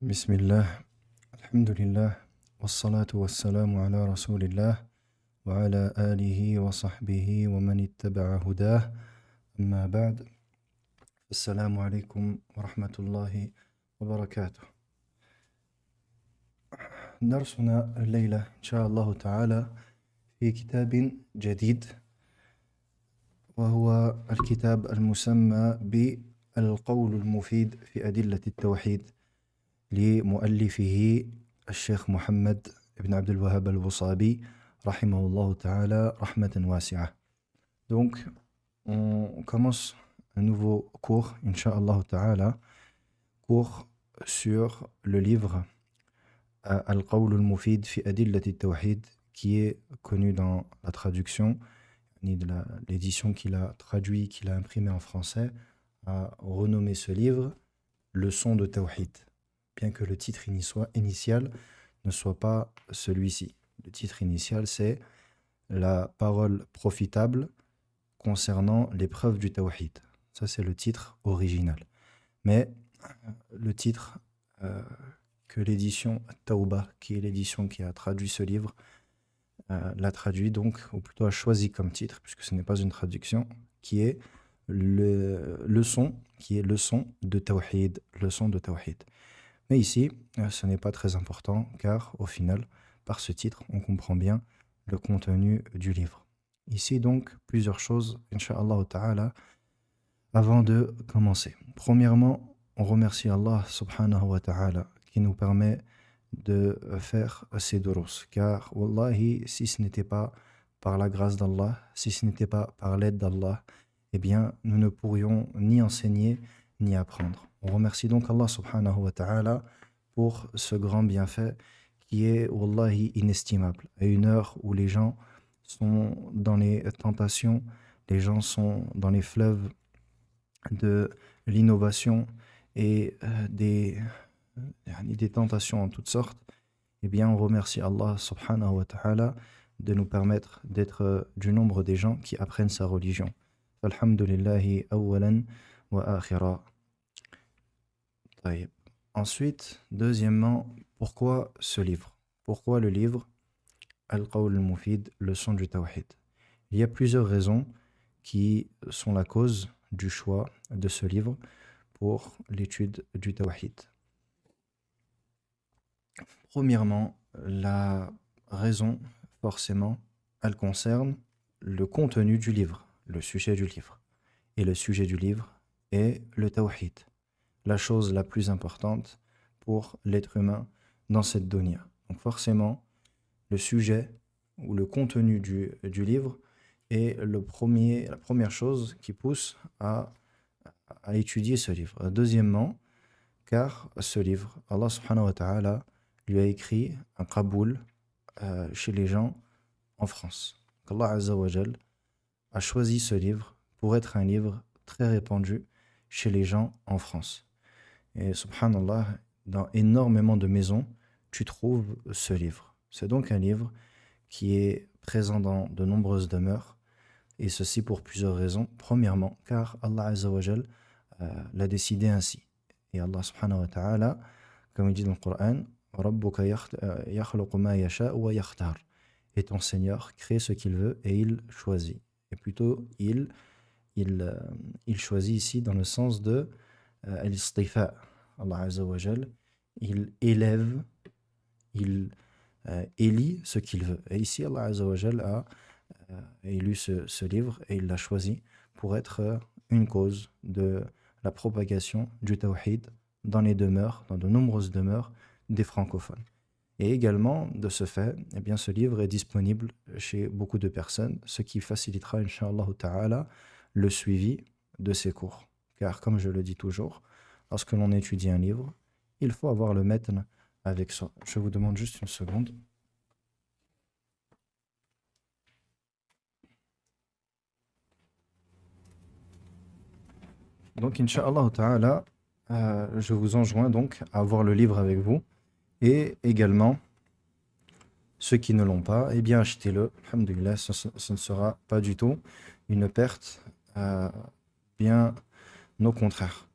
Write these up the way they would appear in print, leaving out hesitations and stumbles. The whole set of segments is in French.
Bismillah, alhamdulillah, wassalatu wassalamu ala rasulillah, wa ala alihi wa sahbihi wa man ittaba'a hudah, amma ba'd, assalamu alaikum wa rahmatullahi wa barakatuh. درسنا الليلة إن شاء الله تعالى في كتاب جديد وهو الكتاب المسمى بالقول المفيد في أدلة التوحيد لمؤلفه الشيخ محمد بن عبد الوهاب الوصابي رحمه الله تعالى رحمة واسعة. Donc, on commence un nouveau cours, Inch'Allah ta'ala, cours sur le livre Al-Qawl al-Mufid fi Adillat al-Tawhid, qui est connu dans la traduction, de l'édition qu'il a traduit, qu'il a imprimé en français, a renommé ce livre Leçon de Tawhid, bien que le titre initial ne soit pas celui-ci. Le titre initial, c'est La parole profitable concernant les preuves du Tawhid. Ça, c'est le titre original. Mais le titre que l'édition Tawbah, qui est l'édition qui a traduit ce livre, l'a traduit donc, ou plutôt a choisi comme titre, puisque ce n'est pas une traduction, qui est leçon de Tawhid, leçon de Tawhid. Mais ici, ce n'est pas très important, car au final, par ce titre, on comprend bien le contenu du livre. Ici donc, plusieurs choses, Inch'Allah ta'ala, avant de commencer. Premièrement, on remercie Allah subhanahu wa ta'ala qui nous permet de faire ces durus. Car, wallahi, si ce n'était pas par la grâce d'Allah, si ce n'était pas par l'aide d'Allah, eh bien, nous ne pourrions ni enseigner, ni apprendre. On remercie donc Allah subhanahu wa ta'ala pour ce grand bienfait qui est, wallahi, inestimable. À une heure où les gens sont dans les tentations, les gens sont dans les fleuves de l'innovation et des tentations en toutes sortes, eh bien on remercie Allah subhanahu wa ta'ala de nous permettre d'être du nombre des gens qui apprennent sa religion. Alhamdulillahi awwalan wa akhira. Ensuite, deuxièmement, pourquoi ce livre? Pourquoi le livre Al-Qawl al-Mufid, leçon du Tawhid? Il y a plusieurs raisons qui sont la cause du choix de ce livre pour l'étude du Tawhid. Premièrement, la raison, forcément, elle concerne le contenu du livre, le sujet du livre. Et le sujet du livre est le Tawhid, la chose la plus importante pour l'être humain dans cette dunya. Donc forcément, le sujet ou le contenu du livre est la première chose qui pousse à étudier ce livre. Deuxièmement, car ce livre, Allah subhanahu wa ta'ala lui a écrit un qaboul chez les gens en France. Allah azza wa jal a choisi ce livre pour être un livre très répandu chez les gens en France. Et subhanallah, dans énormément de maisons, tu trouves ce livre. C'est donc un livre qui est présent dans de nombreuses demeures, et ceci pour plusieurs raisons. Premièrement, car Allah azza wa jal l'a décidé ainsi. Et Allah subhanahu wa ta'ala, comme il dit dans le Coran, Rabbuka yakhluqu ma yasha wa yakhtar. Et ton Seigneur crée ce qu'il veut et il choisit. Et plutôt, il choisit ici dans le sens de al-istifa. Allah azza wa jal, il élève, il élit ce qu'il veut. Et ici, Allah azza wa jal a élu ce livre et il l'a choisi pour être une cause de la propagation du tawhid dans les demeures, dans de nombreuses demeures des francophones. Et également, de ce fait, eh bien, ce livre est disponible chez beaucoup de personnes, ce qui facilitera, Inch'Allah ta'ala, le suivi de ces cours. Car, comme je le dis toujours, lorsque l'on étudie un livre, il faut avoir le matn avec soi. Je vous demande juste une seconde. Donc, Inch'Allah ta'ala, je vous enjoins donc à avoir le livre avec vous. Et également, ceux qui ne l'ont pas, eh bien achetez-le. Alhamdulillah, ce ne sera pas du tout une perte, bien au contraire.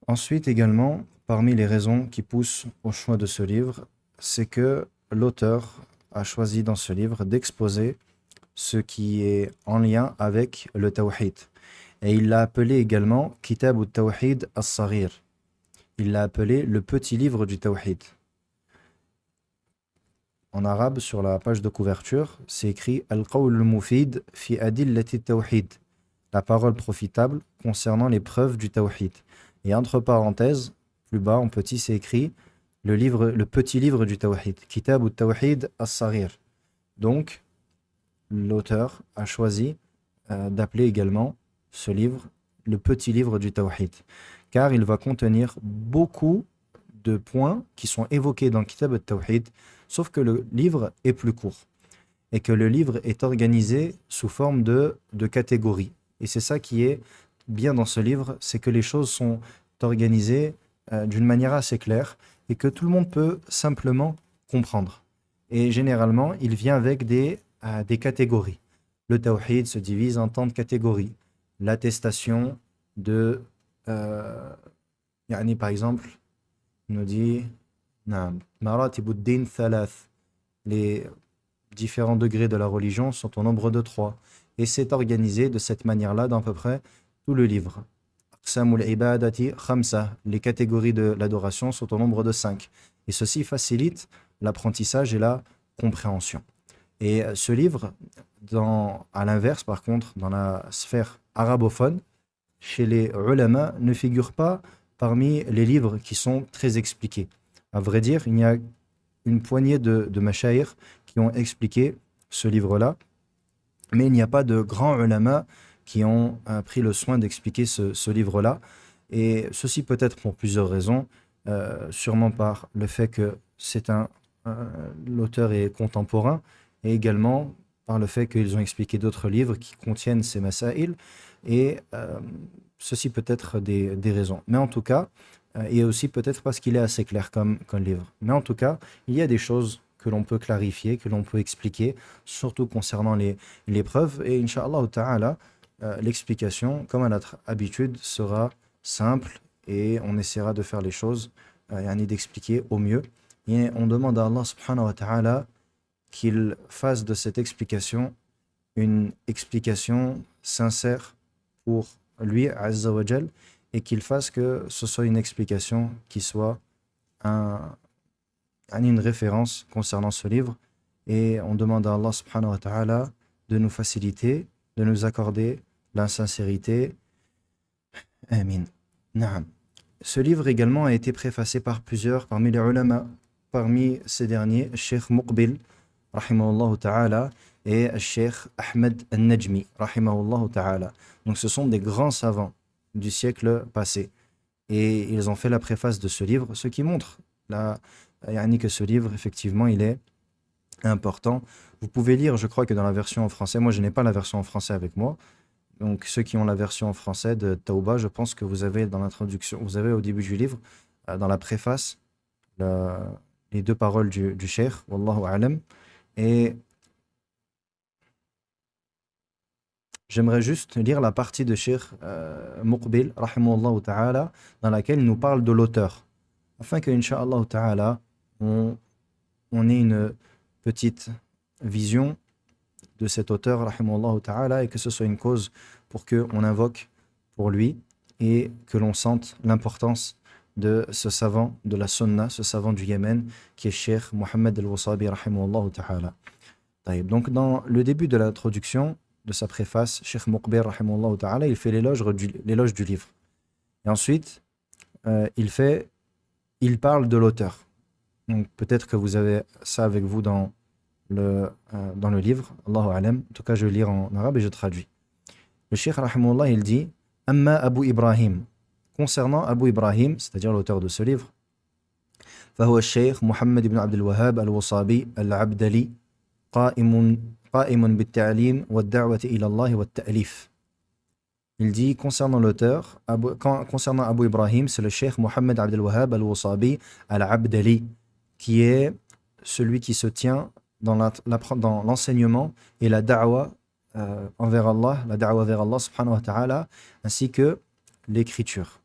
Ensuite également, parmi les raisons qui poussent au choix de ce livre, c'est que l'auteur a choisi dans ce livre d'exposer ce qui est en lien avec le tawhid. Et il l'a appelé également Kitab al-Tawhid al-Saghir. Il l'a appelé le petit livre du tawhid. En arabe, sur la page de couverture, c'est écrit Al-Qawl al-Mufid fi adillati al-Tawhid. La parole profitable concernant les preuves du tawhid. Et entre parenthèses, plus bas en petit, c'est écrit le petit livre du tawhid. Kitab al-Tawhid al-Saghir. Donc, l'auteur a choisi d'appeler également ce livre le petit livre du tawhid, car il va contenir beaucoup de points qui sont évoqués dans Kitab al-Tawhid, sauf que le livre est plus court et que le livre est organisé sous forme de catégories. Et c'est ça qui est bien dans ce livre, c'est que les choses sont organisées d'une manière assez claire et que tout le monde peut simplement comprendre. Et généralement, il vient avec des catégories. Le tawhid se divise en tant de catégories. L'attestation de, par exemple, il nous dit Maratibuddin thalath. Les différents degrés de la religion sont au nombre de 3. Et c'est organisé de cette manière-là dans à peu près tout le livre. Aqsamul ibadati khamsa. Les catégories de l'adoration sont au nombre de 5. Et ceci facilite l'apprentissage et la compréhension. Et ce livre, à l'inverse, par contre, dans la sphère arabophone, chez les ulama, ne figure pas parmi les livres qui sont très expliqués. À vrai dire, il y a une poignée de mashayikh qui ont expliqué ce livre-là, mais il n'y a pas de grands ulama qui ont pris le soin d'expliquer ce livre-là. Et ceci peut être pour plusieurs raisons, sûrement par le fait que l'auteur est contemporain, et également par le fait qu'ils ont expliqué d'autres livres qui contiennent ces masaïl, et ceci peut être des raisons. Mais en tout cas, et aussi peut-être parce qu'il est assez clair comme livre. Mais en tout cas, il y a des choses que l'on peut clarifier, que l'on peut expliquer, surtout concernant les preuves. Et Inch'Allah Ta'ala, l'explication, comme à notre habitude, sera simple et on essaiera de faire les choses, d'expliquer au mieux. Et on demande à Allah Subhanahu wa Ta'ala qu'il fasse de cette explication une explication sincère pour lui, Azza wa Jal, et qu'il fasse que ce soit une explication qui soit une référence concernant ce livre. Et on demande à Allah Subhanahu wa Ta'ala de nous faciliter, de nous accorder la sincérité. Amin. Naam. Ce livre également a été préfacé par plusieurs parmi les ulama. Parmi ces derniers, Cheikh Muqbil, rahimahullah ta'ala, et Cheikh Ahmed al-Najmi, rahimahullah ta'ala. Donc ce sont des grands savants du siècle passé. Et ils ont fait la préface de ce livre, ce qui montre que ce livre, effectivement, il est important. Vous pouvez lire, je crois que dans la version en français, moi je n'ai pas la version en français avec moi, donc ceux qui ont la version en français de Tawbah, je pense que vous avez dans l'introduction, vous avez au début du livre, dans la préface, les 2 paroles du cheikh, Wallahu a'lam. Et j'aimerais juste lire la partie de Cheikh Muqbil, rahimahullah ta'ala, dans laquelle il nous parle de l'auteur, afin que, Inch'Allah ta'ala, on ait une petite vision de cet auteur, rahimahullah ta'ala, et que ce soit une cause pour qu'on invoque pour lui et que l'on sente l'importance de ce savant de la Sunna, ce savant du Yémen, qui est Cheikh Mohammed al-Wasabi, rahimahullah ta'ala. Donc, dans le début de l'introduction de sa préface, Cheikh Muqbil, rahimahullah ta'ala, il fait l'éloge du livre. Et ensuite, il parle de l'auteur. Donc, peut-être que vous avez ça avec vous dans le livre, Allahu a'lam. En tout cas, je vais lire en arabe et je traduis. Le Cheikh, rahimahullah, il dit Amma Abu Ibrahim. Concernant Abu Ibrahim, c'est-à-dire l'auteur de ce livre, فهو الشيخ محمد بن عبد الوهاب الوصابي العبدلي قائم بالتعليم والدعوة إلى الله والتأليف. Il dit concernant l'auteur, concernant Abu Ibrahim, c'est le Cheikh Mohammed Abdel Wahhab al-Wasabi al-Abdali, qui est celui qui se tient dans l'enseignement et la da'wa envers Allah, la da'wa vers Allah subhanahu wa ta'ala, ainsi que l'écriture.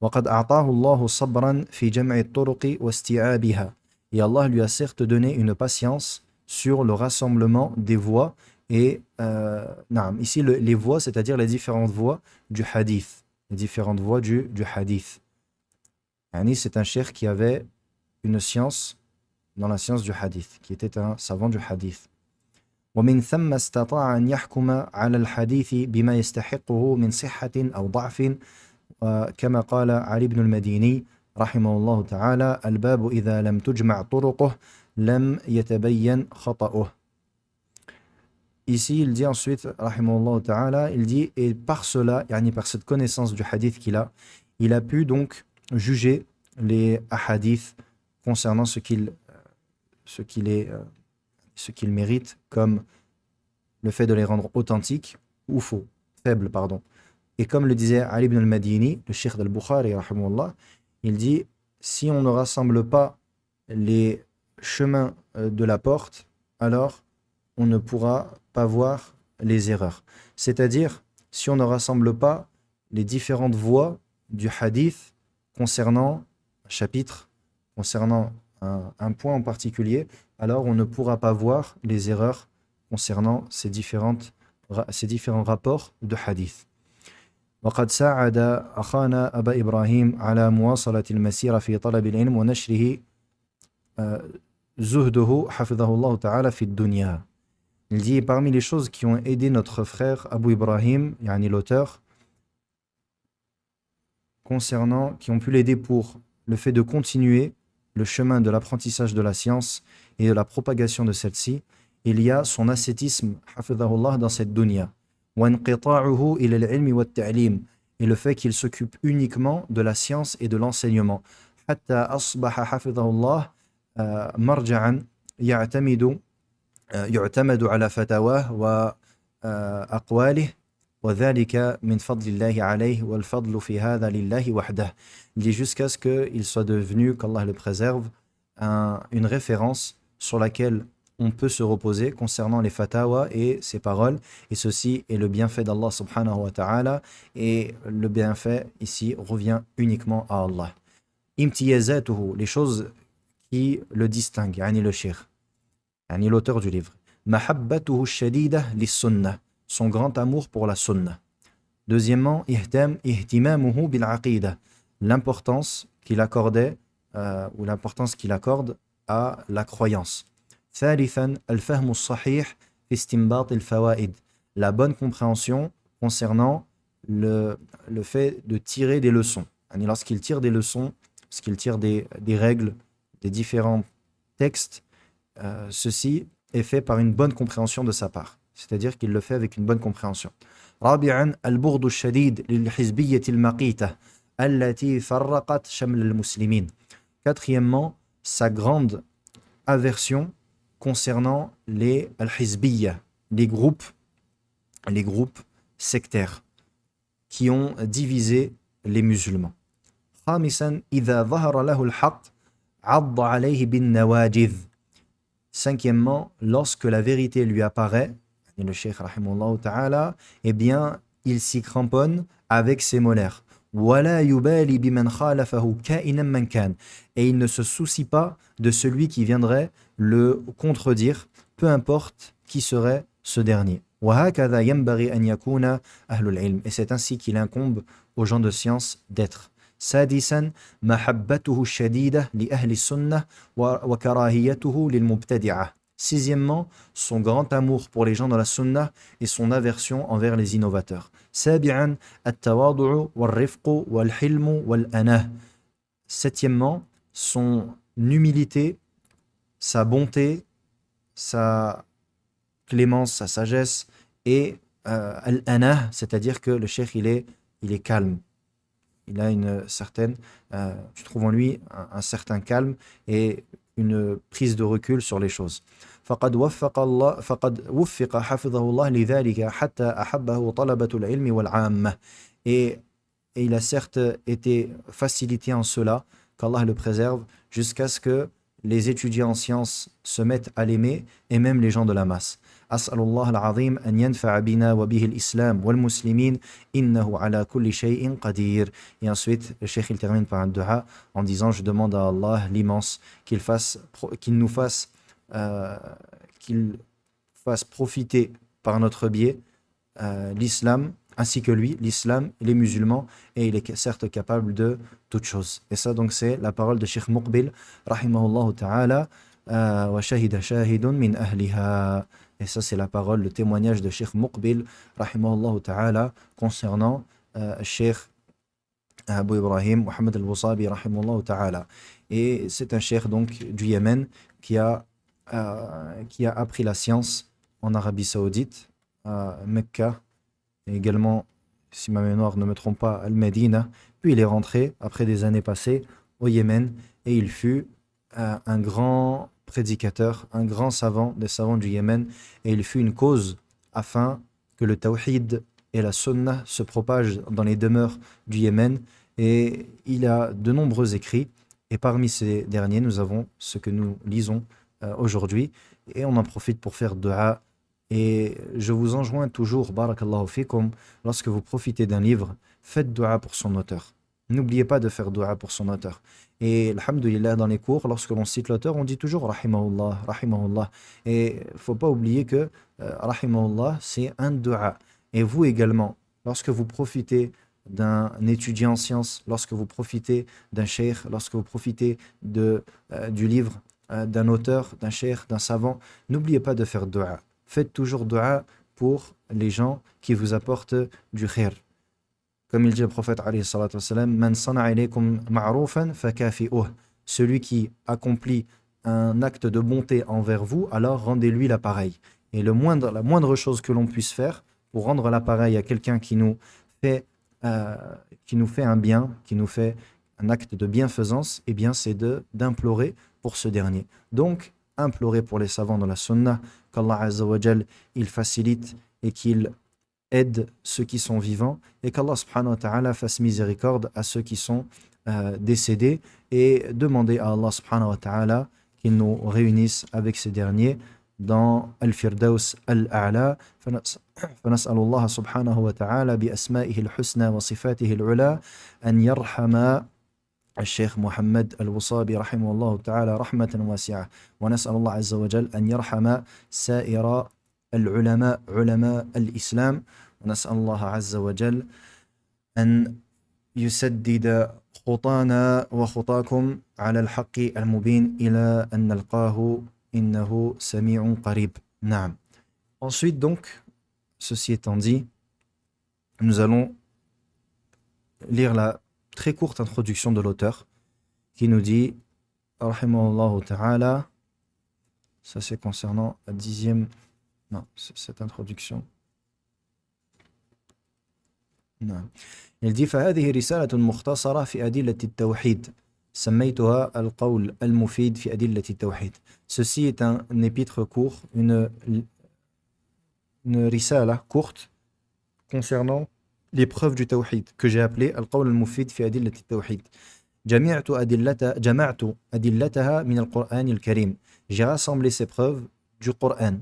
وقد أعطاه الله صبرا في جمع الطرق واستيعابها. Et Allah lui a certes donné une patience sur le rassemblement des voix et ici les voix, c'est-à-dire les différentes voix du hadith, les différentes voix du hadith. Yani, c'est un cheikh qui avait une science dans la science du hadith, qui était un savant du hadith. ومن ثم استطاع أن يحكم على الحديث بما يستحقه من صحة أو ضعف كما قال علي بن المديني رحمه الله تعالى الباب إذا لم تجمع طرقه لم يتبين خطأه. Ici, il dit ensuite, rahimahullah ta'ala, il dit, et par cela, yani par cette connaissance du hadith qu'il a, il a pu donc juger les hadiths concernant ce qu'il mérite, comme le fait de les rendre authentiques ou faux, faibles, pardon. Et comme le disait Ali ibn al-Madini, le cheikh d'Al-Bukhari, rahimahullah, il dit, si on ne rassemble pas les chemins de la porte, alors on ne pourra pas voir les erreurs. C'est-à-dire, si on ne rassemble pas les différentes voies du hadith concernant un chapitre, concernant un point en particulier, alors on ne pourra pas voir les erreurs concernant ces différents rapports de hadith. وقد ساعد أخانا أبا إبراهيم على مواصلة المسيرة في طلب العلم ونشره زهده حفظه الله تعالى في الدنيا. Il dit, parmi les choses qui ont aidé notre frère Abu Ibrahim, yani l'auteur, qui ont pu l'aider pour le fait de continuer le chemin de l'apprentissage de la science et de la propagation de celle-ci, il y a son ascétisme, hafidhahullah, dans cette dunya. وَانْقِطَاعُهُ إِلَى الْعِلْمِ وَالتَّعْلِيمِ, et le fait qu'il s'occupe uniquement de la science et de l'enseignement. حتى أصبح حفظه الله مرجعا يعتمد على فتاواه وأقواله وذلك من فضل الله عليه والفضل في هذا لله وحده. Il dit jusqu'à ce qu'il soit devenu, qu'Allah le préserve, une référence sur laquelle on peut se reposer concernant les fatawas et ses paroles, et ceci est le bienfait d'Allah subhanahu wa ta'ala, et le bienfait ici revient uniquement à Allah. Imtiyazatuhu, les choses qui le distinguent, yani le cheikh, yani l'auteur du livre. Mahabbatuhu shadida lis-sunnah, son grand amour pour la sunnah. Deuxièmement, ihtimamuhu bil-aqidah, l'importance qu'il accordait ou l'importance qu'il accorde à la croyance. ثالثا الفهم الصحيح في استنباط الفوائد, la bonne compréhension concernant le fait de tirer des leçons. Yani lorsqu'il tire des leçons, lorsqu'il tire des règles, des différents textes, ceci est fait par une bonne compréhension de sa part. C'est-à-dire qu'il le fait avec une bonne compréhension. رابعا البغض الشديد للحزبية المقيتة التي فرقت شمل المسلمين. Quatrièmement, sa grande aversion concernant les al-hizbiyya, les groupes sectaires qui ont divisé les musulmans. خامسا إذا ظهر له الحق عض عليه بالنواجذ. Cinquièmement, lorsque la vérité lui apparaît, et le cheikh rahimahullah ta'ala, eh bien, il s'y cramponne avec ses molaires. ولا يبالي بمن خالفه كائنا من كان, et il ne se soucie pas de celui qui viendrait le contredire, peu importe qui serait ce dernier. وهكذا ينبغي أن يكون أهل العلم, et c'est ainsi qu'il incombe aux gens de science d'être. سادسا محبته الشديدة لأهل السنة وكراهيته للمبتدعة. Sixièmement, son grand amour pour les gens de la sunna et son aversion envers les innovateurs. سابعا التواضع والرفق والحلم والأناه. Septièmement, son humilité, sa bonté, sa clémence, sa sagesse et al-anah, c'est-à-dire que le cheikh il est calme. Il a une certaine, tu trouves en lui un certain calme et une prise de recul sur les choses. فقد وفق حفظه الله لذلك حتى أحبه طلبة العلم والعامة. Et il a certes été facilité en cela, qu'Allah le préserve, jusqu'à ce que les étudiants en sciences se mettent à l'aimer, et même les gens de la masse. أسأل الله العظيم أن ينفع بنا وبه الإسلام والمسلمين إنه على كل شيء قدير. Et ensuite, le cheikh il termine par un dua en disant je demande à Allah l'immense qu'il nous fasse qu'il fasse profiter par notre biais l'islam ainsi que lui, l'islam et les musulmans, et il est certes capable de toutes choses. Et ça donc c'est la parole de Cheikh Muqbil rahimahullah ta'ala wa shahida shahidun min ahliha. Et ça c'est la parole, le témoignage de Cheikh Muqbil rahimahullah ta'ala concernant Cheikh Abu Ibrahim Mohammed al-Wasabi rahimahullah ta'ala. Et c'est un cheikh donc du Yémen qui a appris la science en Arabie Saoudite, à Mecca, et également, si ma mémoire ne me trompe pas, Al-Medina. Puis il est rentré, après des années passées, au Yémen, et il fut un grand prédicateur, un grand savant des savants du Yémen, et il fut une cause afin que le tawhid et la sunnah se propagent dans les demeures du Yémen, et il a de nombreux écrits, et parmi ces derniers, nous avons ce que nous lisons aujourd'hui, et on en profite pour faire dua. Et je vous enjoins toujours, barakallahu fikum, lorsque vous profitez d'un livre, faites dua pour son auteur. N'oubliez pas de faire dua pour son auteur. Et alhamdoulilah, dans les cours, lorsque l'on cite l'auteur, on dit toujours rahimahullah, rahimahullah. Et il ne faut pas oublier que rahimahullah, c'est un dua. Et vous également, lorsque vous profitez d'un étudiant en sciences, lorsque vous profitez d'un cheikh, lorsque vous profitez du livre d'un auteur, d'un cheikh, d'un savant, n'oubliez pas de faire dua. Faites toujours dua pour les gens qui vous apportent du khair. Comme il dit le prophète alayhi salatu wassalam, man sana'a ilaykum ma'roufan fakafi'uh. Celui qui accomplit un acte de bonté envers vous, alors rendez-lui l'appareil. Et la moindre chose que l'on puisse faire pour rendre l'appareil à quelqu'un qui nous fait un bien, qui nous fait un acte de bienfaisance, eh bien c'est d'implorer pour ce dernier. Donc, implorer pour les savants dans la sunna, qu'Allah Azza wa Jal, il facilite et qu'il aide ceux qui sont vivants, et qu'Allah subhanahu wa ta'ala fasse miséricorde à ceux qui sont décédés, et demander à Allah subhanahu wa ta'ala qu'il nous réunisse avec ces derniers dans Al-Firdaus Al-A'la. فنسأل الله سبحانه وتعالى بأسمائه الحسنى وصفاته العلى أن يرحم الشيخ محمد الوصابي رحمه الله تعالى رحمة واسعة، ونسأل الله عز وجل أن يرحم سائر العلماء علماء الإسلام، ونسأل الله عز وجل أن يسدد خطانا وخطاكم على الحق المبين إلى أن نلقاه إنه سميع قريب. نعم. Ensuite donc, ceci étant dit, nous allons lire la très courte introduction de l'auteur qui nous dit rahimahullah ta'ala, ça c'est concernant la 10e, non, cette introduction. Non. Il dit فهذه رسالة مختصرة في أدلة التوحيد سميتها القول المفيد في أدلة التوحيد. Ceci est un épître court, une risala courte concernant les preuves du tawhid que j'ai appelé القول المفيد في أدلة التوحيد. جمعت أدلتها من القرآن الكريم. J'ai rassemblé ces preuves du Coran.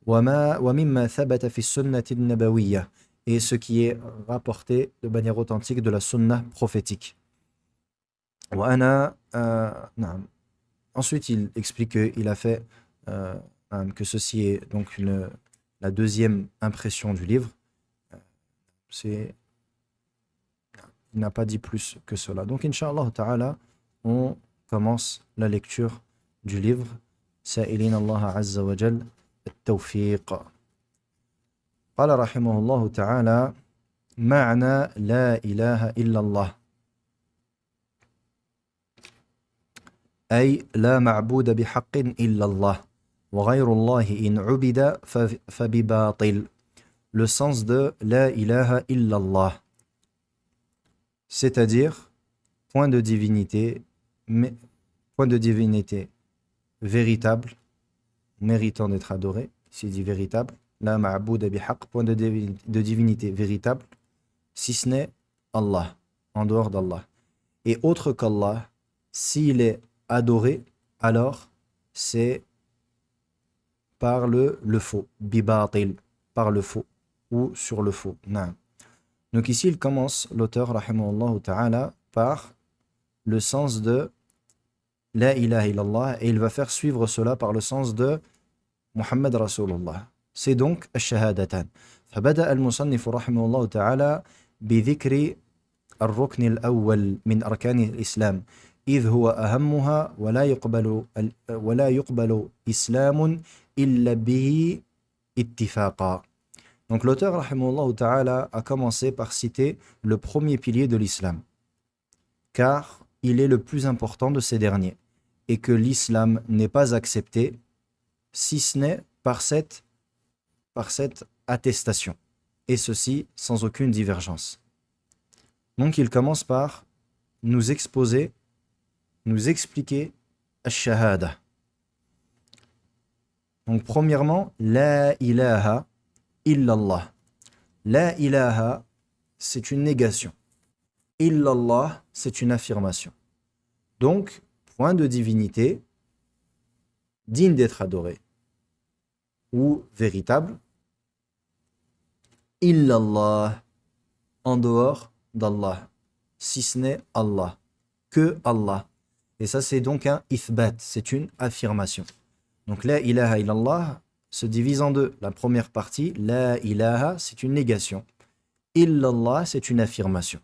ومما ثبت في السنة النبوية, et ce qui est rapporté de manière authentique de la sunna prophétique. نعم. Ensuite, il explique qu'il a fait que ceci est donc la deuxième impression du livre. Il n'a pas dit plus que cela. Donc, Inch'Allah Ta'ala, on commence la lecture du livre. سائلين الله عز وجل التوفيق. قال رحمه الله تعالى: معنى لا إله إلا الله، أي لا معبود بحق إلا الله وغير الله إن عبد فبباطل. Le sens de la ilaha illallah, c'est-à-dire point de divinité véritable, méritant d'être adoré, c'est dit véritable, la ma'bouda bihaq, point de divinité véritable, si ce n'est Allah, en dehors d'Allah. Et autre qu'Allah, s'il est adoré, alors c'est par le faux. Bibatil, par le faux. Ou sur le faux. Naam. Donc ici, il commence, l'auteur, rahimahullah ta'ala, par le sens de La ilaha illallah, et il va faire suivre cela par le sens de Muhammad Rasulullah. C'est donc الشهادتان. فبدأ المصنف رحمه الله تعالى بذكر الركن الأول من أركان الإسلام إذ هو أهمها ولا يقبل إسلام إلا به اتفاقا. Donc l'auteur rahimahullah ta'ala a commencé par citer le premier pilier de l'islam, car il est le plus important de ces derniers, et que l'islam n'est pas accepté si ce n'est par cette attestation, et ceci sans aucune divergence. Donc il commence par nous exposer, nous expliquer ash-shahada. Donc premièrement, la ilaha illallah. La ilaha, c'est une négation. Illallah, c'est une affirmation. Donc, point de divinité, digne d'être adoré, ou véritable, illallah, en dehors d'Allah, si ce n'est Allah, que Allah. Et ça, c'est donc un ithbat, c'est une affirmation. Donc, la ilaha illallah se divise en deux. La première partie, la ilaha, c'est une négation. Illallah, c'est une affirmation.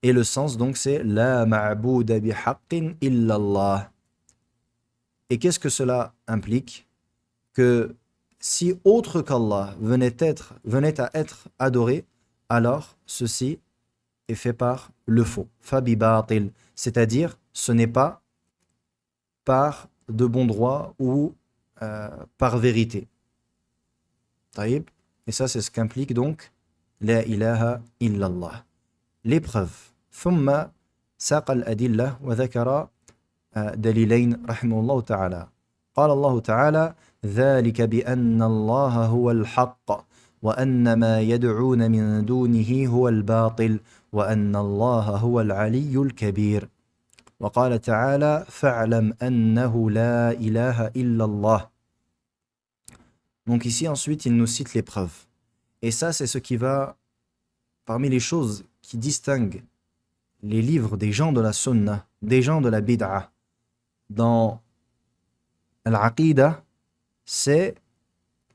Et le sens, donc, c'est la ma'bouda bihaqqin illallah. Et qu'est-ce que cela implique? Que si autre qu'Allah venait à être adoré, alors ceci est fait par le faux. Fabi batil. C'est-à-dire, ce n'est pas par de bon droit ou par vérité. Taïb. Et ça, c'est ce qu'implique donc la ilaha illallah. L'épreuve. ثم ساق الأدلة وذكر دليلين رحمه الله تعالى. قال الله تعالى: ذلك بأن الله هو الحق وأن ما يدعون من دونه هو الباطل وأن الله هو العلي الكبير. وقال تعالى: فاعلم أنه لا إله إلا الله. Donc ici ensuite il nous cite l'épreuve. Et ça c'est ce qui va, parmi les choses qui distinguent les livres des gens de la sunna, des gens de la bid'a, dans l'aqida, c'est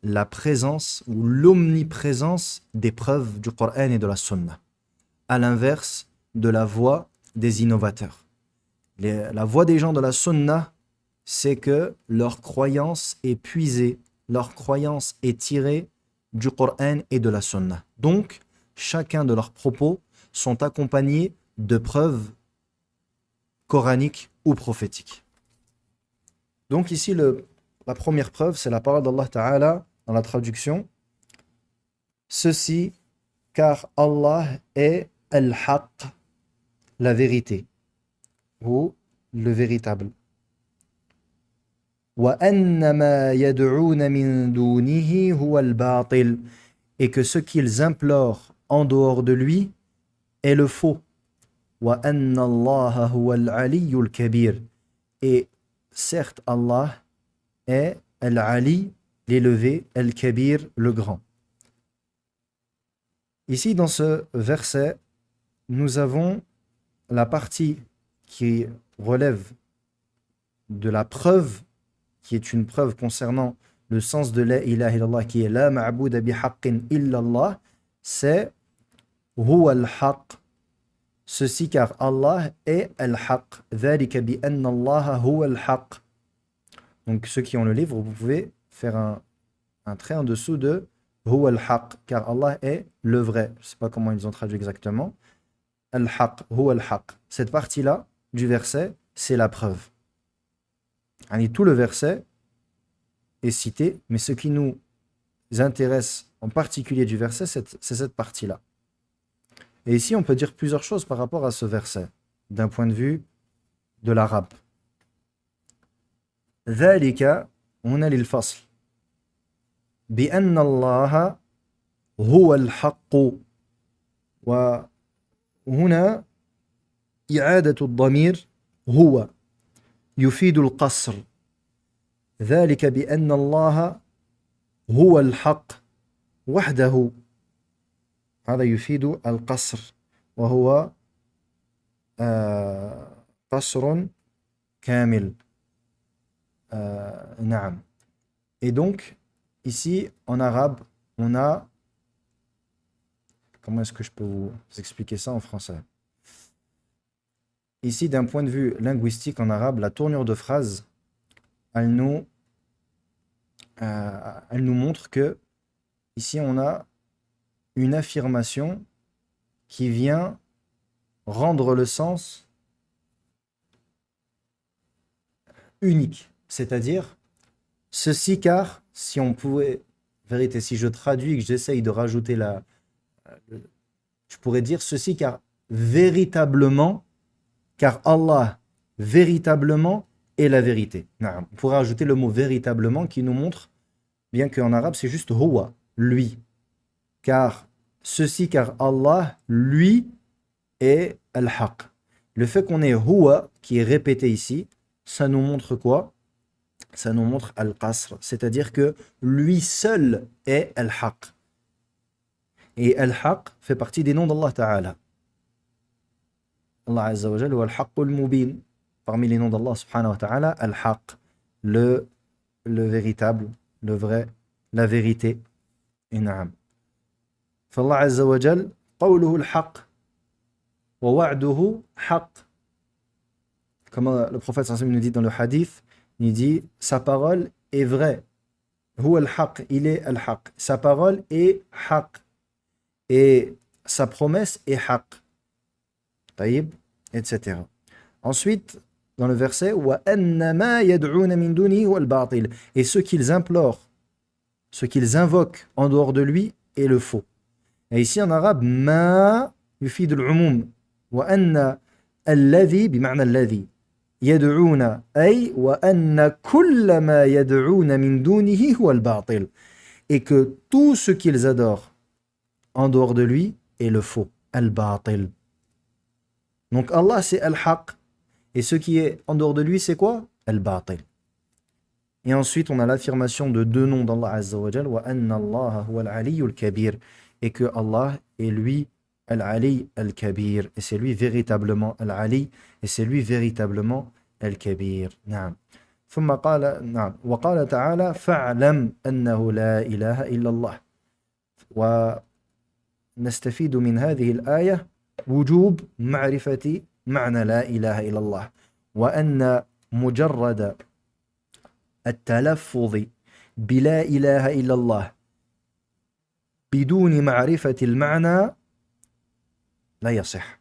la présence ou l'omniprésence des preuves du Coran et de la sunna, à l'inverse de la voie des innovateurs. La voie des gens de la sunna, c'est que leur croyance est puisée, leur croyance est tirée du Coran et de la sunna. Donc, chacun de leurs propos sont accompagnés de preuves coraniques ou prophétiques. Donc ici, la première preuve, c'est la parole d'Allah Ta'ala dans la traduction. Ceci, car Allah est al-haq, la vérité, ou le véritable. وَأَنَّ مَا يَدْعُونَ مِن دُونِهِ هُوَ الْبَاطِلِ, et que ce qu'ils implorent en dehors de lui est le faux. وَأَنَّ اللَّهَ هُوَ الْعَلِيُّ الْكَبِيرُ, et certes Allah est Al-Ali, l'élevé, Al-Kabir, le grand. Ici dans ce verset, nous avons la partie qui relève de la preuve, qui est une preuve concernant le sens de la ilaha illallah, qui est la ma'bouda bihaqqin illallah, c'est huwa al-haq. Ceci car Allah est al-haq. Dhalika bi anna Allah huwa al-haq. Donc ceux qui ont le livre, vous pouvez faire un trait en dessous de huwa al-haq, car Allah est le vrai. Je ne sais pas comment ils ont traduit exactement. Al-haq, huwa al-haq. Cette partie-là du verset, c'est la preuve. Et tout le verset est cité, mais ce qui nous intéresse en particulier du verset, c'est cette partie-là. Et ici, on peut dire plusieurs choses par rapport à ce verset, d'un point de vue de l'arabe. ذلك هنا للفصل بأن الله هو الحق, وهنا إعادة الضمير هو يفيد القصر. ذلك بأن الله هو الحق وحده. هذا يفيد القصر وهو قصر كامل. نعم. Et donc, ici, en arabe, on a... Comment est-ce que je peux vous expliquer ça en français? Ici, d'un point de vue linguistique en arabe, la tournure de phrase, elle nous montre que ici, on a une affirmation qui vient rendre le sens unique. C'est-à-dire, ceci car, si on pouvait, vérité, si je traduis et que j'essaye de rajouter je pourrais dire ceci car véritablement, car Allah véritablement est la vérité. On pourrait ajouter le mot véritablement qui nous montre, bien qu'en arabe c'est juste huwa, lui. Car ceci car Allah, lui, est al-haq. Le fait qu'on ait huwa qui est répété ici, ça nous montre quoi? Ça nous montre al-qasr, c'est-à-dire que lui seul est al-haq. Et al-haq fait partie des noms d'Allah Ta'ala. Allah Azza wa Jalla wa al-haqqul mubin. Parmi les noms d'Allah Subhanahu wa Ta'ala, al-haq, le véritable, le vrai, la vérité. Et na'am. فالله عز وجل قوله الحق ووعده حق. Comme le prophète sallallahu alayhi wa sallam nous dit dans le hadith, il dit sa parole est vraie. Huwa al-haq, il est al-haq. Sa parole est haq. Et sa promesse est haq. Taïb, etc. Ensuite, dans le verset, وَأَنَّ مَا يَدْعُونَ مِن دُونِهِ وَالْبَاطِلِ. Et ce qu'ils implorent, ce qu'ils invoquent en dehors de lui est le faux. Et ici en arabe, ما يفيد العموم. وأن الذي بمعنى الذي يدعون أي وأن كل ما يدعون من دونه هو الباطل. Et que tout ce qu'ils adorent en dehors de lui est le faux, al-batil. Donc Allah c'est al-haq et ce qui est en dehors de lui c'est quoi? Al-batil. Et ensuite on a l'affirmation de deux noms d'Allah Azza wa Jal, wa anna Allah huwa al-aliyyul kabir, et que Allah est lui al-ali al-kabir, et c'est lui véritablement al-ali, et c'est lui véritablement al-kabir. Naam. ثم قال نعم وقال تعالى فاعلم أنه لا إله إلا الله. ونستفيد من هذه الآية وجوب معرفة معنى لا إله إلا الله، وأن مجرد التلفظ بلا إله إلا الله بدون معرفة المعنى لا يصح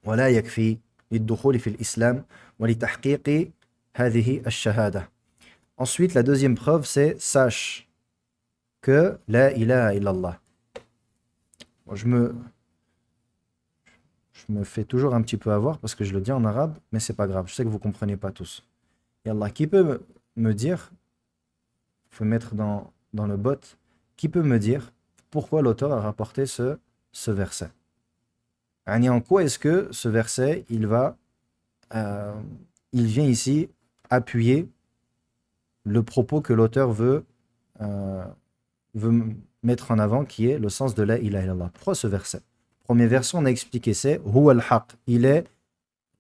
ولا يكفي للدخول في الإسلام ولتحقيق هذه الشهادة. Ensuite, la deuxième preuve, c'est sache que la ilaha illallah. Je me fais toujours un petit peu avoir parce que je le dis en arabe, mais c'est pas grave. Je sais que vous comprenez pas tous. Et Allah, qui peut me dire, il faut mettre dans le bot, qui peut me dire pourquoi l'auteur a rapporté ce verset? En quoi est-ce que ce verset, il vient ici appuyer le propos que l'auteur veut mettre en avant, qui est le sens de la ilaha illallah. Pourquoi ce verset? Premier verset, on a expliqué, c'est huwa al-haq, il est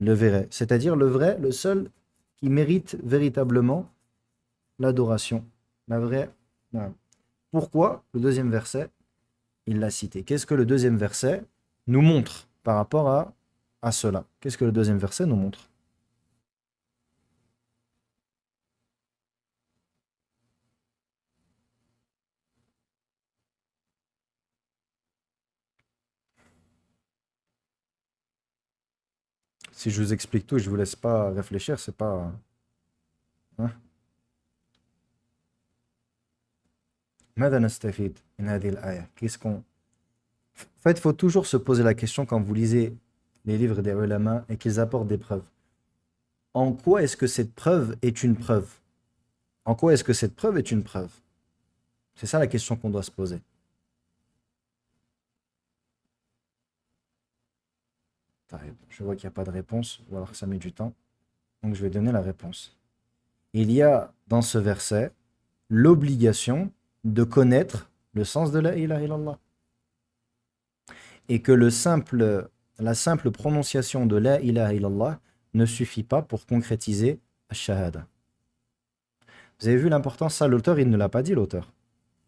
le vrai, c'est-à-dire le vrai, le seul qui mérite véritablement l'adoration, la vraie. Pourquoi le deuxième verset, il l'a cité? Qu'est-ce que le deuxième verset nous montre par rapport à cela? Qu'est-ce que le deuxième verset nous montre? Si je vous explique tout, je vous laisse pas réfléchir, c'est pas... Hein? ماذا نستفيد من هذه الآية? Qu'est-ce qu'on... En fait, il faut toujours se poser la question quand vous lisez les livres des ulama et qu'ils apportent des preuves. En quoi est-ce que cette preuve est une preuve? En quoi est-ce que cette preuve est une preuve? C'est ça la question qu'on doit se poser. Je vois qu'il n'y a pas de réponse, ou alors que ça met du temps. Donc je vais donner la réponse. il y a dans ce verset l'obligation de connaître le sens de la ilaha illallah. Et que la simple prononciation de la ilaha illallah ne suffit pas pour concrétiser ash-shahada. Vous avez vu l'importance, ça, l'auteur, il ne l'a pas dit, l'auteur.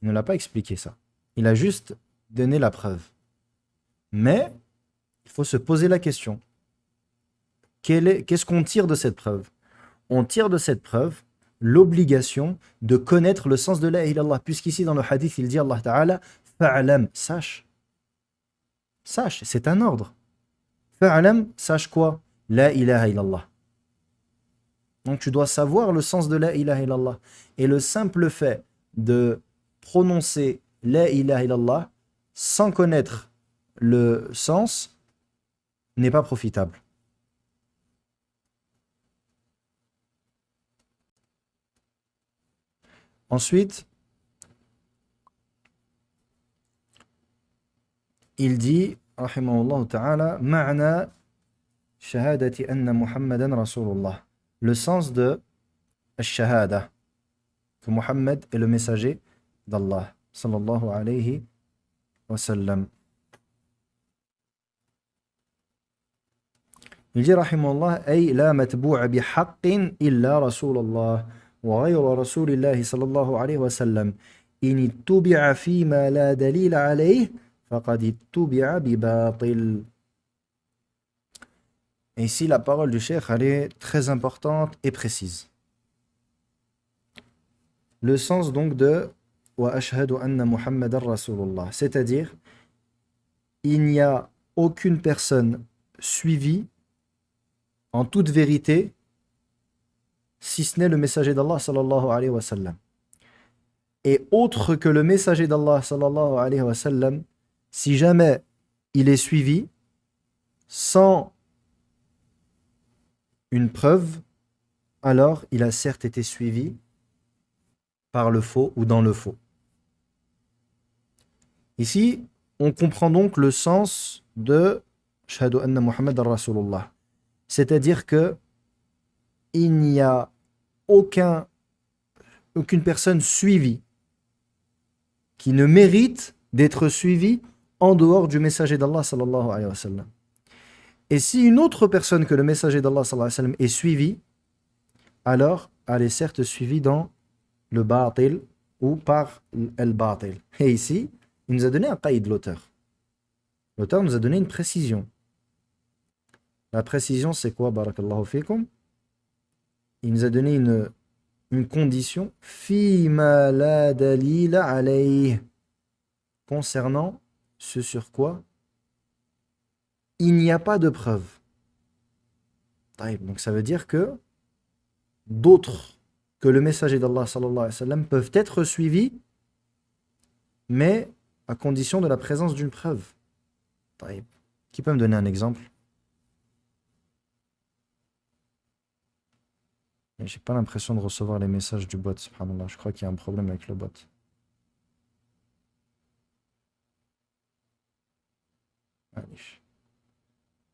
Il ne l'a pas expliqué, ça. Il a juste donné la preuve. Mais, il faut se poser la question. Qu'est-ce qu'on tire de cette preuve? On tire de cette preuve l'obligation de connaître le sens de la ilaha illallah. Puisqu'ici, dans le hadith, il dit Allah Ta'ala, fa'alam, sache. Sache, c'est un ordre. Fa'alam, sache quoi? La ilaha illallah. Donc tu dois savoir le sens de la ilaha illallah. Et le simple fait de prononcer la ilaha illallah sans connaître le sens n'est pas profitable. Ensuite, il dit, rahimahullah ta'ala, ma'na shahadati anna Muhammadan Rasulullah. Le sens de shahada, que Muhammad est le messager d'Allah, sallallahu alayhi wa sallam. Il dit, rahimahullah, ay la matbu'a bi haqqin illa Rasulallah, wa ghayra Rasulillahi sallallahu alayhi wa sallam. In ittubi'a fima la dalila alayh, faqad ittubi'a bi batil. Et ici, la parole du cheikh, elle est très importante et précise. Le sens donc de wa ashhadu anna Muhammadan Rasulullah, c'est-à-dire, il n'y a aucune personne suivie en toute vérité, si ce n'est le messager d'Allah sallallahu alayhi wa sallam. Et autre que le messager d'Allah sallallahu alayhi wa sallam, si jamais il est suivi sans une preuve, alors il a certes été suivi par le faux ou dans le faux. Ici, on comprend donc le sens de Shahadu anna Muhammad Rasulullah. C'est-à-dire que il n'y a aucune personne suivie qui ne mérite d'être suivie en dehors du messager d'Allah sallallahu alayhi wa sallam. Et si une autre personne que le messager d'Allah sallallahu alayhi wa sallam est suivie, alors elle est certes suivie dans le batil ou par el batil. Et ici, il nous a donné un qaïd, l'auteur. L'auteur nous a donné une précision. La précision, c'est quoi, barakallahu fikum? Il nous a donné une condition, fima la dalila alayh, concernant ce sur quoi il n'y a pas de preuve. Donc ça veut dire que d'autres que le messager d'Allah sallallahu alayhi wa sallam peuvent être suivis, mais à condition de la présence d'une preuve. Qui peut me donner un exemple? J'ai pas l'impression de recevoir les messages du bot, subhanallah. Je crois qu'il y a un problème avec le bot. Allez.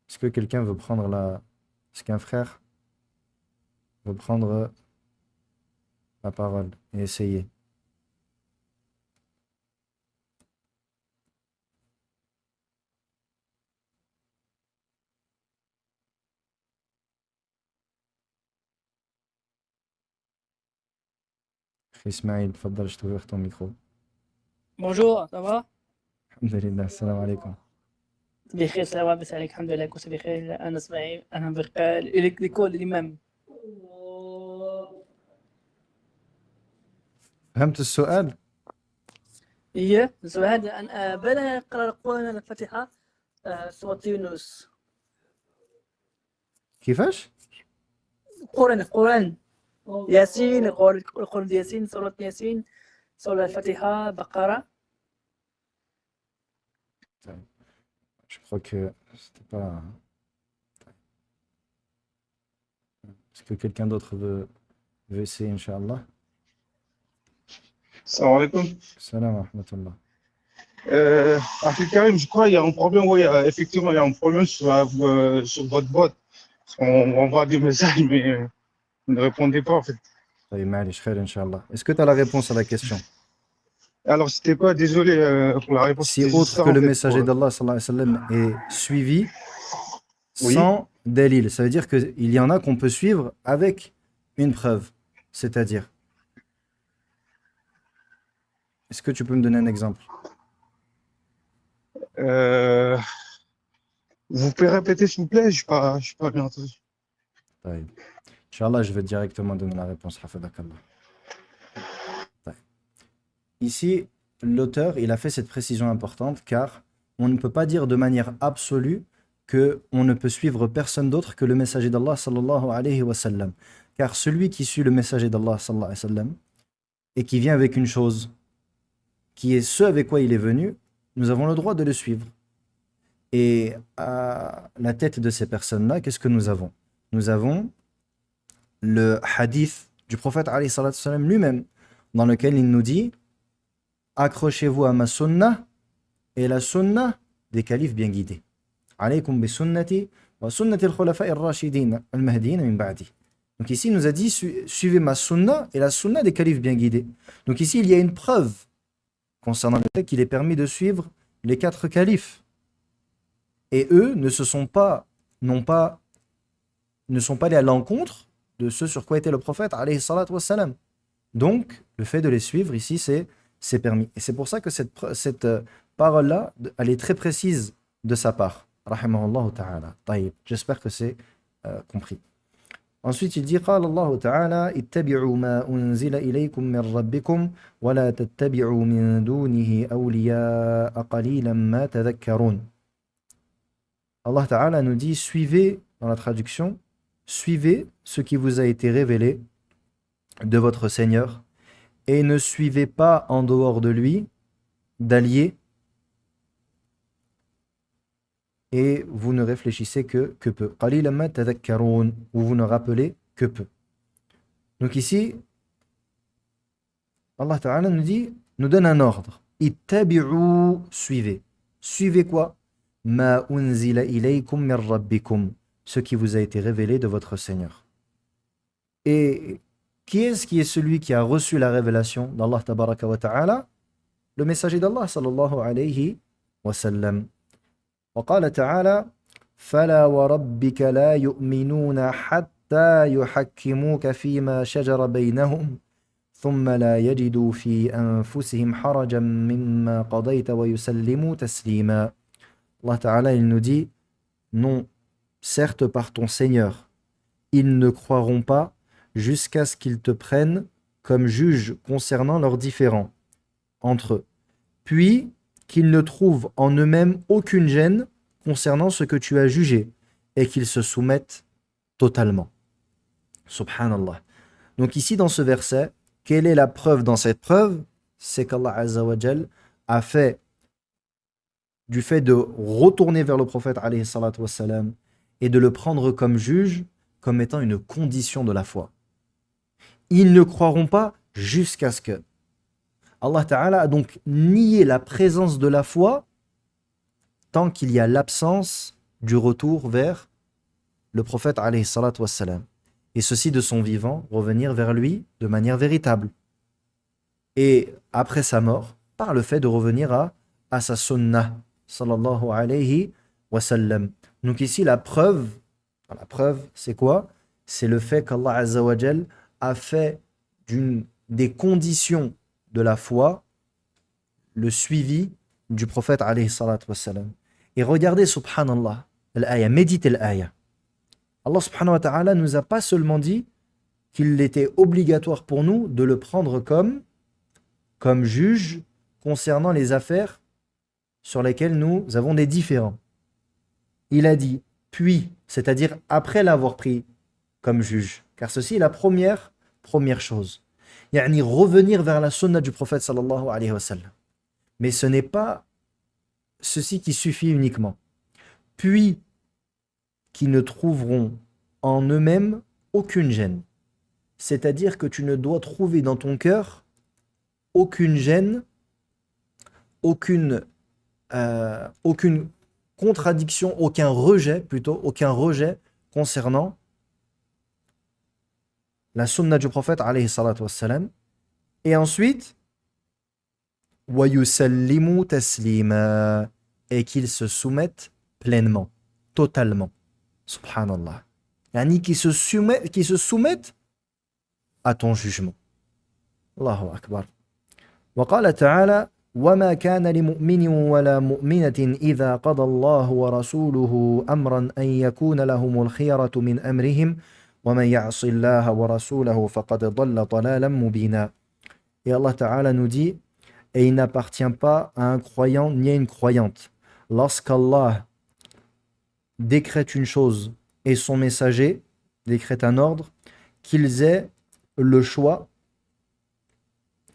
Est-ce que quelqu'un veut prendre Est-ce qu'un frère veut prendre la parole et essayer? Ismail, tfaddal, je t'ouvre ton micro. Bonjour, ça va? Alhamdulillah, salam alaikum. بخير سلام بس عليك الحمد لله كنت بخير أنا اسماعيل أنا بقى لكل الإمام فهمت السؤال؟ هي السؤال أن بلا يقرأ القرآن الفاتحة سورة يونس كيفاش؟ القرآن ياسين القرآن ياسين سورة ياسين سورة الفاتحة بقرة. Je crois que c'était pas... Est-ce que quelqu'un d'autre veut essayer, Inch'Allah? Salam alaikum. Salam wa rahmatullah. Afil Karim, je crois qu'il y a un problème, oui, effectivement, il y a un problème sur votre bot. On envoie des messages, mais vous ne répondez pas, en fait. Est-ce que tu as la réponse à la question? Alors, c'était pas, désolé pour la réponse, Si c'était juste autre ça que en le fait. messager d'Allah sallallahu alayhi wa sallam est suivi Oui. sans dalil, ça veut dire qu'il y en a qu'on peut suivre avec une preuve. C'est-à-dire, est-ce que tu peux me donner un exemple? Euh, Vous pouvez répéter s'il vous plaît? Je suis pas bien entendu. طيب. Inch'Allah, je vais directement donner la réponse. Hafidhakallah. طيب. Ici, l'auteur, il a fait cette précision importante car on ne peut pas dire de manière absolue que on ne peut suivre personne d'autre que le messager d'Allah sallallahu alayhi wa sallam. Car celui qui suit le messager d'Allah sallallahu alayhi wa sallam et qui vient avec une chose qui est ce avec quoi il est venu, nous avons le droit de le suivre. Et à la tête de ces personnes-là, qu'est-ce que nous avons? Nous avons le hadith du prophète alayhi salatu wassalam lui-même, dans lequel il nous dit accrochez-vous à ma sunnah et la sunnah des califes bien guidés. Alaykum bi sunnati wa sunnati al-khulafa'i ar-rashidin al-mahdiyyin min ba'di. Donc ici, il nous a dit suivez ma sunnah et la sunnah des califes bien guidés. Donc ici, il y a une preuve concernant le fait qu'il est permis de suivre les 4 califes. Et eux ne sont pas allés à l'encontre de ce sur quoi était le prophète alayhi salatu wassalam. Donc, le fait de les suivre ici, c'est permis. Et c'est pour ça que cette parole-là, elle est très précise de sa part. Rahimahullah ta'ala. Taïb. J'espère que c'est compris. Ensuite, il dit قال الله تعالى اتبعوا ما أنزل إليكم من ربكم ولا تتبعوا من دونه أولياء قليلا ما تذكرون. Allah Ta'ala nous dit suivez, dans la traduction, suivez ce qui vous a été révélé de votre Seigneur et ne suivez pas en dehors de lui d'alliés et vous ne réfléchissez que peu. قَلِيلًا مَا تَذَكَّرُونَ, ou vous ne rappelez que peu. Donc ici, Allah Ta'ala nous donne un ordre. ittabi'u, suivez. Suivez quoi? Ma unzila ilaykum min rabbikum, ce qui vous a été révélé de votre Seigneur. Et qui est celui qui a reçu la révélation d'Allah Tabaraka wa Ta'ala? Le messager d'Allah sallallahu alayhi wa sallam. وقال تعالى فلا وربك لا يؤمنون حتى يحكموك فيما شجر بينهم ثم لا يجدوا في أنفسهم حرجا مما قضيت ويسلموا تسليما. Allah Ta'ala, il nous dit non, certes par ton Seigneur, ils ne croiront pas jusqu'à ce qu'ils te prennent comme juge concernant leurs différends entre eux, puis qu'ils ne trouvent en eux-mêmes aucune gêne concernant ce que tu as jugé et qu'ils se soumettent totalement. Subhanallah. Donc ici dans ce verset, quelle est la preuve dans cette preuve? C'est qu'Allah Azza wa Jal a fait du fait de retourner vers le prophète alayhi salatu wassalam et de le prendre comme juge comme étant une condition de la foi. Ils ne croiront pas jusqu'à ce que Allah Ta'ala a donc nié la présence de la foi tant qu'il y a l'absence du retour vers le prophète alayhi salatu wassalam. Et ceci de son vivant, revenir vers lui de manière véritable. Et après sa mort, par le fait de revenir à sa sunnah, sallallahu alayhi wa sallam. Donc ici, la preuve, c'est quoi? C'est le fait qu'Allah Azza wa Jal a fait des conditions de la foi le suivi du prophète alayhi salatu wassalam. Et regardez, subhanallah, l'ayah, méditez l'ayah. Allah subhanahu wa ta'ala nous a pas seulement dit qu'il était obligatoire pour nous de le prendre comme juge concernant les affaires sur lesquelles nous avons des différends. Il a dit puis, c'est-à-dire après l'avoir pris comme juge. Car ceci est la première chose. Yani revenir vers la sunna du prophète sallallahu alayhi wa sallam. Mais ce n'est pas ceci qui suffit uniquement. Puis, qui ne trouveront en eux-mêmes aucune gêne. C'est-à-dire que tu ne dois trouver dans ton cœur aucune gêne, aucune contradiction, aucun rejet concernant la sunna du prophète alayhi salatu wassalam, et ensuite وَيُسَلِّمُوا تَسْلِيمًا, et qu'ils se soumettent pleinement, totalement. Subhanallah. Yani qui se soumettent à ton jugement. Allahu Akbar. وقال تعالى وما كان لمؤمن ولا مؤمنة إذا قضى الله ورسوله أمرا أن يكون لهم الخيرة من أمرهم ومن يعص الله ورسوله فقد ضل ضلالا مبينا. Et Allah Ta'ala nous dit, et il n'appartient pas à un croyant ni à une croyante, lorsqu'Allah décrète une chose et son messager décrète un ordre, qu'ils aient le choix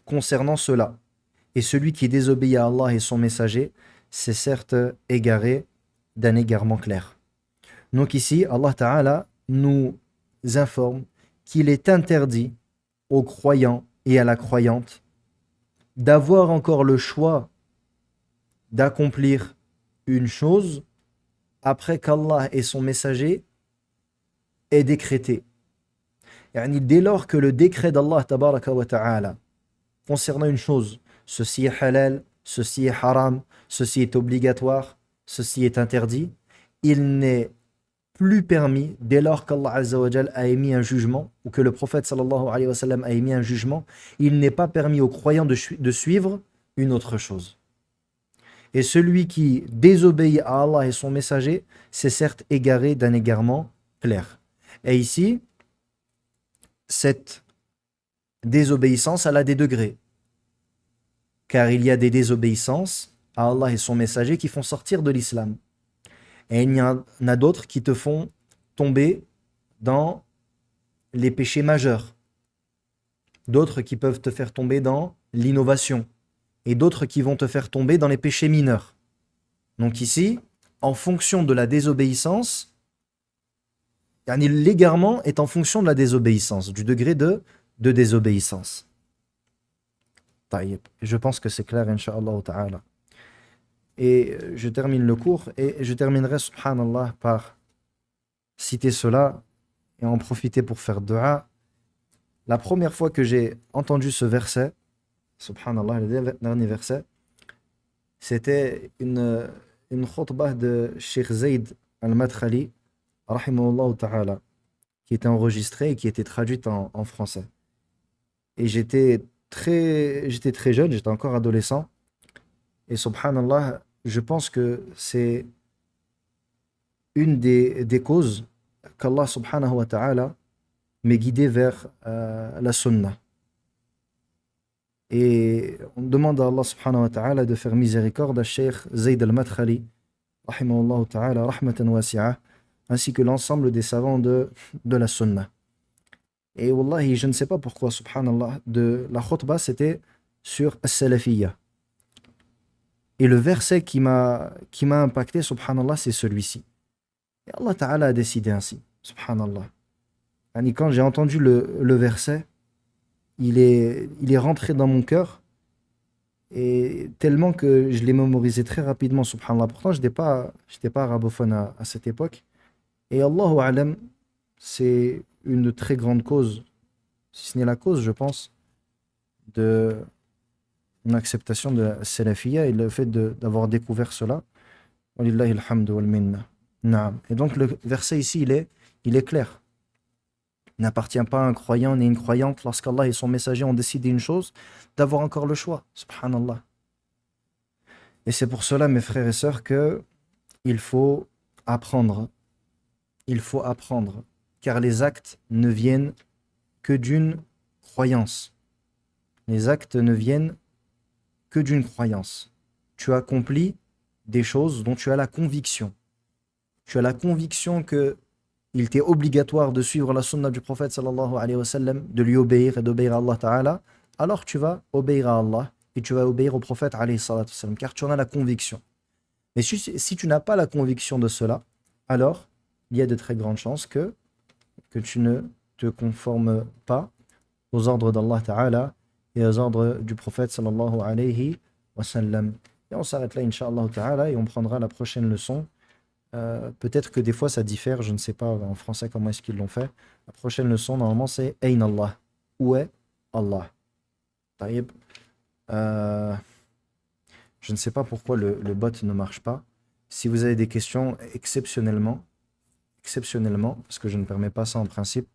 concernant cela. Et celui qui désobéit à Allah et son messager, c'est certes égaré d'un égarement clair. Donc ici, Allah Ta'ala nous informe qu'il est interdit aux croyants et à la croyante d'avoir encore le choix d'accomplir une chose après qu'Allah et son messager aient décrété. Yani dès lors que le décret d'Allah tabaraka wa ta'ala concernant une chose, ceci est halal, ceci est haram, ceci est obligatoire, ceci est interdit, il n'est plus permis, dès lors qu'Allah Azza wa Jal a émis un jugement, ou que le prophète sallallahu alayhi wa sallam a émis un jugement, il n'est pas permis aux croyants de suivre une autre chose. Et celui qui désobéit à Allah et son messager, c'est certes égaré d'un égarement clair. Et ici, cette désobéissance, elle a des degrés. Car il y a des désobéissances à Allah et son messager qui font sortir de l'islam. Et il y en a d'autres qui te font tomber dans les péchés majeurs. D'autres qui peuvent te faire tomber dans l'innovation. Et d'autres qui vont te faire tomber dans les péchés mineurs. Donc ici, en fonction de la désobéissance, l'égarement est en fonction de la désobéissance, du degré de désobéissance. Je pense que c'est clair, incha'Allah ta'ala. Et je termine le cours et je terminerai, subhanallah, par citer cela et en profiter pour faire dua. La première fois que j'ai entendu ce verset, subhanallah, le dernier verset, c'était une khutbah de Sheikh Zayd al-Madkhali, rahimahullah ta'ala, qui était enregistrée et qui était traduite en français. Et j'étais très jeune, j'étais encore adolescent. Et subhanallah, je pense que c'est une des causes qu'Allah subhanahu wa ta'ala m'ait guidé vers la sunnah. Et on demande à Allah subhanahu wa ta'ala de faire miséricorde à Cheikh Zayd al-Madkhali, rahimahullah ta'ala, rahmatan wasi'ah, ainsi que l'ensemble des savants de la sunnah. Et wallahi, je ne sais pas pourquoi, subhanallah, la khutbah, c'était sur as-salafiyya. Et le verset qui m'a impacté, subhanallah, c'est celui-ci. Et Allah Ta'ala a décidé ainsi, subhanallah. Et quand j'ai entendu le verset, il est rentré dans mon cœur, et tellement que je l'ai mémorisé très rapidement, subhanallah. Pourtant, je n'étais pas arabophone à cette époque. Et Allahu A'lam, c'est une très grande cause, si ce n'est la cause, je pense, de une acceptation de la salafiyya et le fait d'avoir découvert cela. Walillahi alhamdu wal minna. Naam. Et donc le verset ici, il est clair. Il n'appartient pas à un croyant ni une croyante, lorsqu'Allah et son messager ont décidé une chose, d'avoir encore le choix. Subhanallah. Et c'est pour cela, mes frères et sœurs, que il faut apprendre. Il faut apprendre. Car les actes ne viennent que d'une croyance. Les actes ne viennent que d'une croyance. Tu accomplis des choses dont tu as la conviction. Tu as la conviction que il t'est obligatoire de suivre la sunna du prophète sallallahu alayhi wa sallam, de lui obéir et d'obéir à Allah ta'ala, alors tu vas obéir à Allah et tu vas obéir au prophète alayhi salatu wa sallam, car tu en as la conviction. Mais si tu n'as pas la conviction de cela, alors il y a de très grandes chances que tu ne te conformes pas aux ordres d'Allah ta'ala et aux ordres du prophète sallallahu alayhi wa sallam. Et on s'arrête là, incha'Allah ta'ala, et on prendra la prochaine leçon Peut-être que des fois ça diffère, je ne sais pas en français comment est-ce qu'ils l'ont fait. La prochaine leçon, normalement, c'est Ayn Allah. Où est Allah? Taïb. Euh, je ne sais pas pourquoi le bot ne marche pas. Si vous avez des questions exceptionnellement, parce que je ne permets pas ça en principe,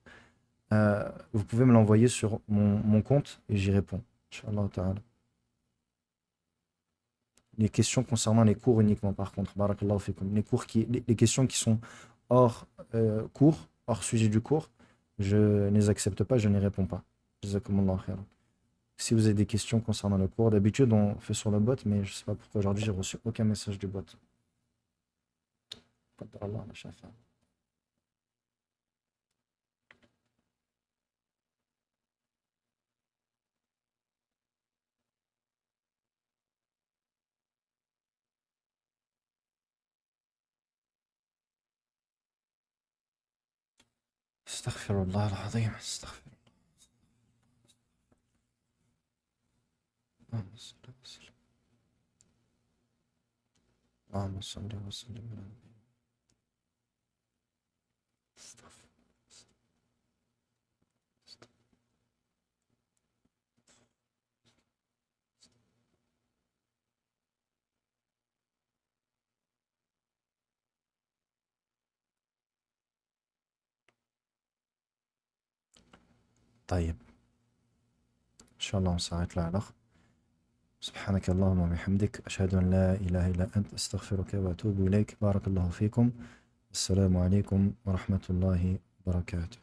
vous pouvez me l'envoyer sur mon compte et j'y réponds. Inch'Allah ta'ala. Les questions concernant les cours uniquement, par contre, barakallahu fikum. Les questions qui sont hors cours, hors sujet du cours, je ne les accepte pas, je n'y réponds pas. Jazakumullahu khairan. Si vous avez des questions concernant le cours, d'habitude on fait sur le bot, mais je ne sais pas pourquoi aujourd'hui j'ai reçu aucun message du bot. Qadarallah, la shafa. Astaghfirullah al-azim, astaghfirullah. Allahumma salli wa sallim. Allahumma salli wa sallim ala nabiyyina. Astaghfirullah. طيب. Inch'Allah, on s'arrête là alors. سبحانك اللهم وبحمدك أشهد أن لا إله إلا أنت أستغفرك وأتوب إليك بارك الله فيكم السلام عليكم ورحمة الله وبركاته